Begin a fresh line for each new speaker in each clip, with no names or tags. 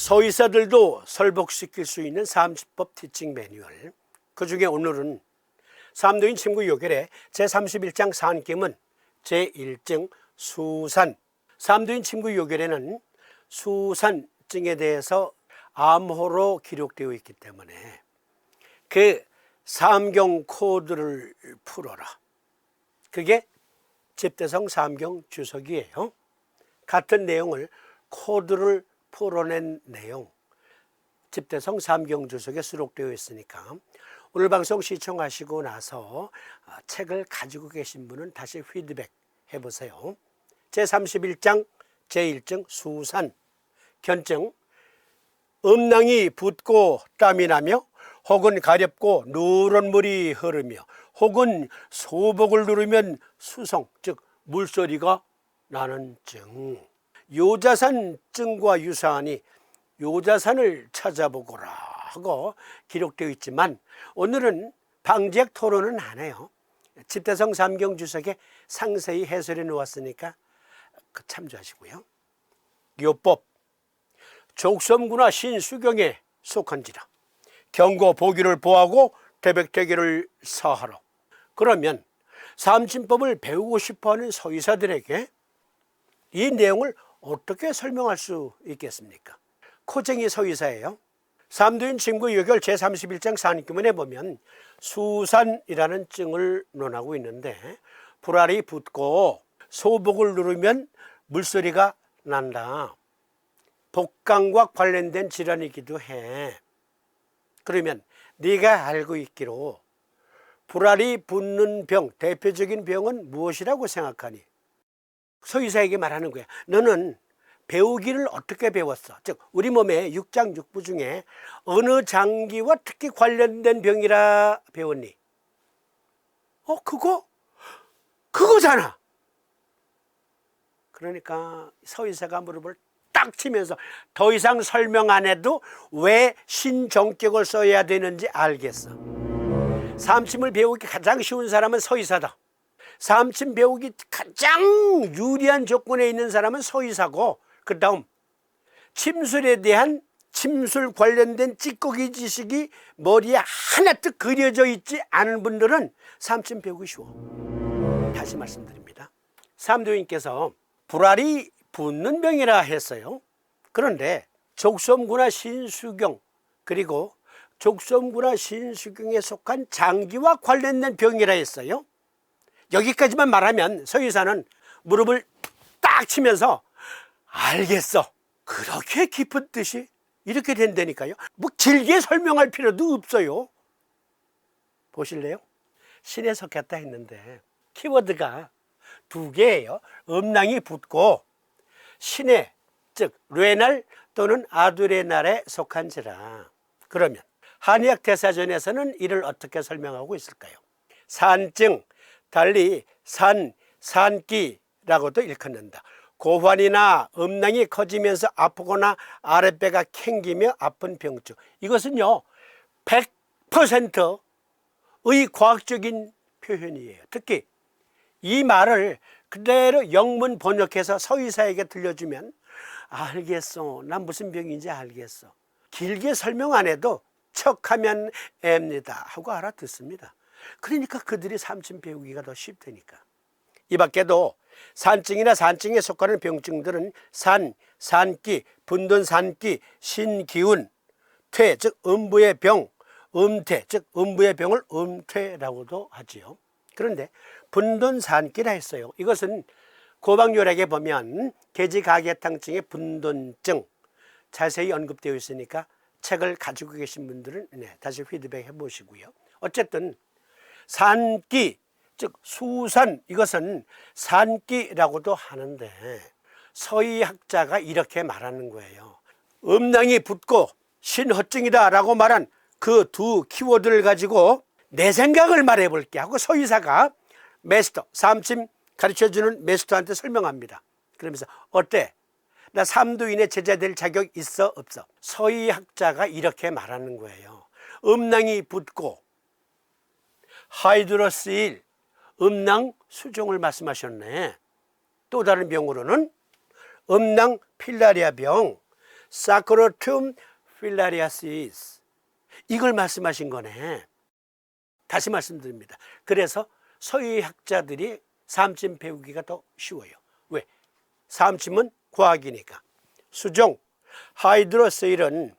서의사들도 설복시킬 수 있는 삼지법 티칭 매뉴얼, 그 중에 오늘은 삼도인 침구 요결의 제31장 산기문 제1증 수산, 삼도인 침구 요결에는 수산증에 대해서 암호로 기록되어 있기 때문에 그 삼경 코드를 풀어라, 그게 집대성 삼경 주석이에요. 같은 내용을 코드를 풀어낸 내용, 집대성 삼경 주석에 수록되어 있으니까 오늘 방송 시청하시고 나서 책을 가지고 계신 분은 다시 피드백 해보세요. 제31장 제1증 수산, 견증, 음낭이 붓고 땀이 나며 혹은 가렵고 누런 물이 흐르며 혹은 소복을 누르면 수성, 즉 물소리가 나는 증, 요자산증과 유사하니 요자산을 찾아보거라 하고 기록되어 있지만 오늘은 방지학 토론은 안 해요. 집대성 삼경 주석에 상세히 해설해 놓았으니까 참조하시고요. 요법, 족섬구나 신수경에 속한지라 경고 보기를 보하고 태백대기를 사하라. 그러면 삼진법을 배우고 싶어하는 서의사들에게 이 내용을 어떻게 설명할 수 있겠습니까? 코쟁이 서의사예요. 삼도인 침구 요결 제31장 산기문에 보면 수산이라는 증을 논하고 있는데, 불알이 붓고 소복을 누르면 물소리가 난다. 복강과 관련된 질환이기도 해. 그러면 네가 알고 있기로 불알이 붓는 병, 대표적인 병은 무엇이라고 생각하니? 서의사에게 말하는 거야. 너는 배우기를 어떻게 배웠어? 즉 우리 몸의 육장육부 중에 어느 장기와 특히 관련된 병이라 배웠니? 그거잖아. 그러니까 서의사가 무릎을 딱 치면서 더 이상 설명 안 해도 왜 신정격을 써야 되는지 알겠어. 삼침을 배우기 가장 쉬운 사람은 서의사다. 삼침 배우기 가장 유리한 조건에 있는 사람은 서의사고, 그 다음 침술에 대한 침술 관련된 찌꺼기 지식이 머리에 하나뜩 그려져 있지 않은 분들은 삼침 배우기 쉬워. 다시 말씀드립니다. 삼도인께서 불알이 붓는 병이라 했어요. 그런데 족섬구나 신수경, 그리고 족섬구나 신수경에 속한 장기와 관련된 병이라 했어요. 여기까지만 말하면 서의사는 무릎을 딱 치면서 알겠어, 그렇게 깊은 뜻이 이렇게 된다니까요. 뭐 길게 설명할 필요도 없어요. 보실래요? 신에 속했다 했는데 키워드가 두 개예요. 음낭이 붓고 신에, 즉 뇌날 또는 아두레날에 속한지라. 그러면 한의학 대사전에서는 이를 어떻게 설명하고 있을까요? 산증, 달리 산기라고도 일컫는다. 고환이나 음낭이 커지면서 아프거나 아랫배가 캥기며 아픈 병증. 이것은요 100%의 과학적인 표현이에요. 특히 이 말을 그대로 영문 번역해서 서의사에게 들려주면 알겠어, 난 무슨 병인지 알겠어, 길게 설명 안 해도 척하면 앱니다 하고 알아듣습니다. 그러니까 그들이 삼침 배우기가 더 쉽다니까. 이 밖에도 산증이나 산증에 속하는 병증들은 산기, 분돈 산기, 신기운, 퇴, 즉 음부의 병, 음퇴, 즉 음부의 병을 음퇴라고도 하지요. 그런데 분돈 산기라 했어요. 이것은 고방요약에 보면 계지가계탕증의 분돈증 자세히 언급되어 있으니까 책을 가지고 계신 분들은 다시 피드백 해보시고요. 어쨌든 산기, 즉 수산, 이것은 산기라고도 하는데 서의학자가 이렇게 말하는 거예요. 음낭이 붓고 신허증이다 라고 말한 그 두 키워드를 가지고 내 생각을 말해볼게 하고 서의사가 메스터, 삼침 가르쳐주는 메스터한테 설명합니다. 그러면서 어때? 나 삼도인의 제자 될 자격 있어 없어? 서의학자가 이렇게 말하는 거예요. 음낭이 붓고 하이드로스일, 음낭 수종을 말씀하셨네. 또 다른 병으로는 음낭 필라리아 병, 사크로툼 필라리아시스. 이걸 말씀하신 거네. 다시 말씀드립니다. 그래서 서유학자들이 삼침 배우기가 더 쉬워요. 왜? 삼침은 과학이니까. 수종, 하이드로세일은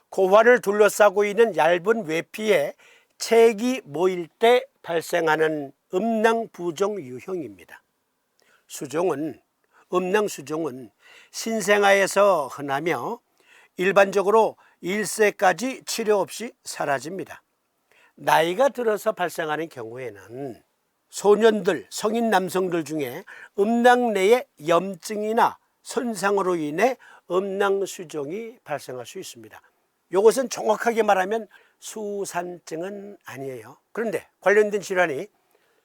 고환을 둘러싸고 있는 얇은 외피에 책이 모일 때 발생하는 음낭부종 유형입니다. 음낭수종은 신생아에서 흔하며 일반적으로 1세까지 치료 없이 사라집니다. 나이가 들어서 발생하는 경우에는 소년들, 성인 남성들 중에 음낭 내에 염증이나 손상으로 인해 음낭수종이 발생할 수 있습니다. 이것은 정확하게 말하면 수산증은 아니에요. 그런데 관련된 질환이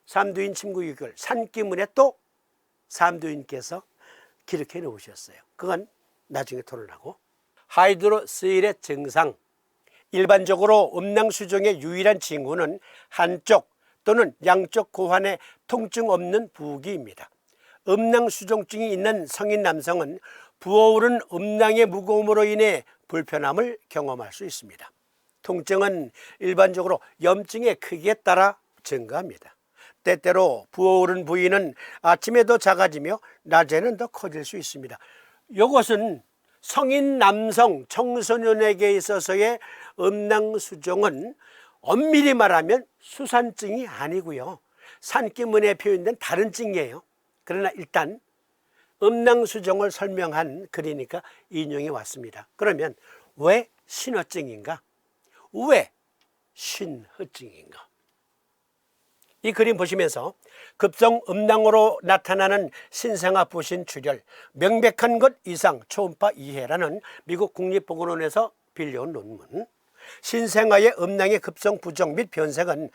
삼두인 침구유혈, 산기문에 또 삼두인께서 기록해 놓으셨어요. 그건 나중에 토론하고. 하이드로세일의 증상, 일반적으로 음낭수종의 유일한 징후는 한쪽 또는 양쪽 고환에 통증 없는 부기입니다. 음낭수종증이 있는 성인 남성은 부어오른 음낭의 무거움으로 인해 불편함을 경험할 수 있습니다. 통증은 일반적으로 염증의 크기에 따라 증가합니다. 때때로 부어오른 부위는 아침에 더 작아지며 낮에는 더 커질 수 있습니다. 이것은 성인 남성 청소년에게 있어서의 음낭수종은 엄밀히 말하면 수산증이 아니고요, 산기문에 표현된 다른 증이에요. 그러나 일단 음낭수종을 설명한 글이니까 인용이 왔습니다. 그러면 왜 신어증인가? 왜 신허증인가? 이 그림 보시면서 급성 음낭으로 나타나는 신생아 부신 출혈, 명백한 것 이상 초음파 이해라는 미국 국립보건원에서 빌려온 논문, 신생아의 음낭의 급성 부종 및 변색은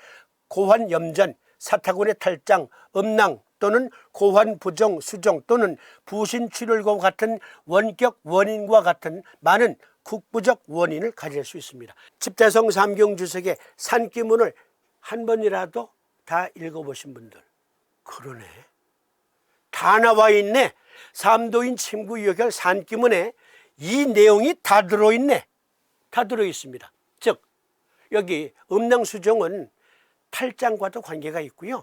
고환 염전, 사타구니 탈장, 음낭 또는 고환 부종, 수종 또는 부신 출혈과 같은 원격 원인과 같은 많은 국부적 원인을 가질 수 있습니다. 집대성 삼경주석의 산기문을 한 번이라도 다 읽어보신 분들, 그러네, 다 나와 있네. 삼도인 침구유혈 산기문에 이 내용이 다 들어있네. 다 들어있습니다. 즉 여기 음낭수종은 탈장과도 관계가 있고요,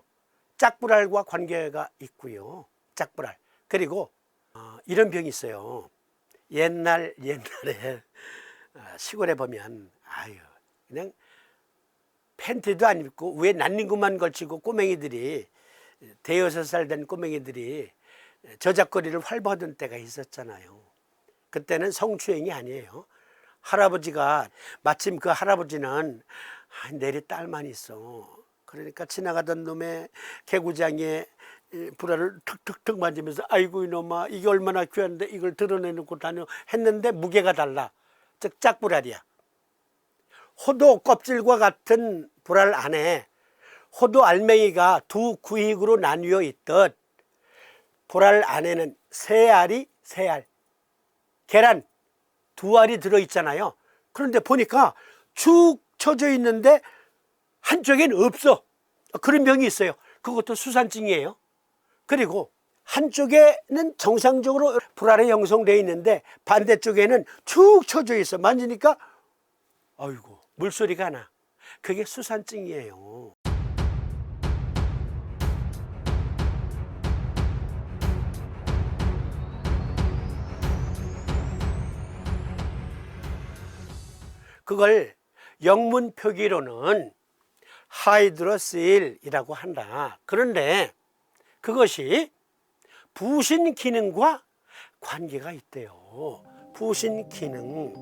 짝불알과 관계가 있고요. 짝불알. 그리고 이런 병이 있어요. 옛날에 시골에 보면 그냥 팬티도 안 입고 위에 난닝구만 걸치고 꼬맹이들이, 대여섯 살 된 꼬맹이들이 저작거리를 활보하던 때가 있었잖아요. 그때는 성추행이 아니에요. 할아버지가, 마침 그 할아버지는 내리 딸만 있어. 그러니까 지나가던 놈의 개구장에 불알을 툭툭툭 만지면서 아이고 이놈아, 이게 얼마나 귀한데 이걸 드러내놓고 다녀 했는데 무게가 달라. 즉 짝불알이야. 호도 껍질과 같은 불알 안에 호도 알맹이가 두 구획으로 나뉘어 있듯 불알 안에는 세 알이, 계란 두 알이 들어있잖아요. 그런데 보니까 축 처져 있는데 한쪽엔 없어. 그런 병이 있어요. 그것도 수산증이에요. 그리고 한쪽에는 정상적으로 불알이 형성되어 있는데 반대쪽에는 축 처져 있어. 만지니까 아이고 물소리가 나. 그게 수산증이에요. 그걸 영문 표기로는 하이드로세일이라고 한다. 그런데 그것이 부신 기능과 관계가 있대요. 부신 기능.